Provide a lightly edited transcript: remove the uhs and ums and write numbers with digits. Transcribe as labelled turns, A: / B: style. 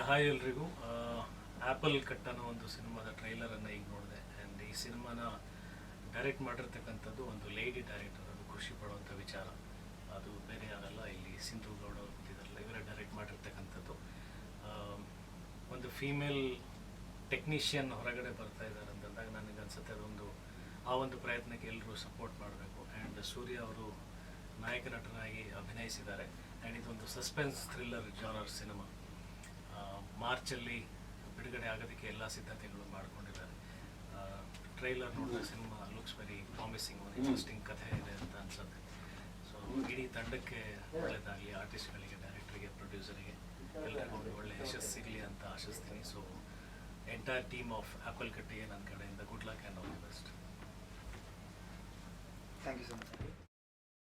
A: Hi ಎಲ್ರಿಗೂ. Apple cut ಅನ್ನೋ ಒಂದು ಸಿನಿಮಾದ ಟ್ರೈಲರನ್ನು ಈಗ ನೋಡಿದೆ. ಆ್ಯಂಡ್ ಈ ಸಿನಿಮಾನ ಡೈರೆಕ್ಟ್ ಮಾಡಿರ್ತಕ್ಕಂಥದ್ದು ಒಂದು ಲೇಡಿ ಡೈರೆಕ್ಟರ್. ಅದು ಖುಷಿ ಪಡುವಂಥ ವಿಚಾರ. ಅದು ಬೇರೆ ಯಾರಲ್ಲ, ಇಲ್ಲಿ ಸಿಂಧು ಗೌಡ ಇದ್ದಾರಲ್ಲ, ಇವರೇ ಡೈರೆಕ್ಟ್ ಮಾಡಿರ್ತಕ್ಕಂಥದ್ದು. ಒಂದು ಫೀಮೇಲ್ ಟೆಕ್ನಿಷಿಯನ್ ಹೊರಗಡೆ ಬರ್ತಾ ಇದ್ದಾರೆ ಅಂತಂದಾಗ ನನಗೆ ಅನಿಸುತ್ತೆ ಅದೊಂದು ಆ ಒಂದು ಪ್ರಯತ್ನಕ್ಕೆ ಎಲ್ಲರೂ ಸಪೋರ್ಟ್ ಮಾಡಬೇಕು. ಆ್ಯಂಡ್ ಸೂರ್ಯ ಅವರು ನಾಯಕ ನಟನಾಗಿ ಅಭಿನಯಿಸಿದ್ದಾರೆ. ಆ್ಯಂಡ್ ಇದೊಂದು ಸಸ್ಪೆನ್ಸ್ ಥ್ರಿಲ್ಲರ್ ಜಾನರ್ ಸಿನಿಮಾ. ಮಾರ್ಚಲ್ಲಿ ಬಿಡುಗಡೆ ಆಗೋದಕ್ಕೆ ಎಲ್ಲ ಸಿದ್ಧತೆಗಳು ಮಾಡ್ಕೊಂಡಿದ್ದಾರೆ. ಟ್ರೈಲರ್ ನೋಡಿದ್ರೆ ಸಿನಿಮಾ ಲುಕ್ಸ್ ವೆರಿ ಪ್ರಾಮಿಸಿಂಗ್, ಒಂದು ಇಂಟ್ರೆಸ್ಟಿಂಗ್ ಕಥೆ ಇದೆ ಅಂತ ಅನ್ಸುತ್ತೆ. ಸೊ ಇಡೀ ತಂಡಕ್ಕೆ ಒಳ್ಳೆಯದಾಗಲಿ, ಆರ್ಟಿಸ್ಟ್ಗಳಿಗೆ, ಡೈರೆಕ್ಟ್ರಿಗೆ, ಪ್ರೊಡ್ಯೂಸರಿಗೆ ಎಲ್ಲರಿಗೂ ಒಂದು ಒಳ್ಳೆಯ ಯಶಸ್ಸು ಸಿಗಲಿ ಅಂತ ಆಶಿಸ್ತೀನಿ. So entire team of Apple ಕಟ್ಟಿಗೆ ನನ್ನ ಕಡೆಯಿಂದ good luck and all the best.
B: Thank you so much.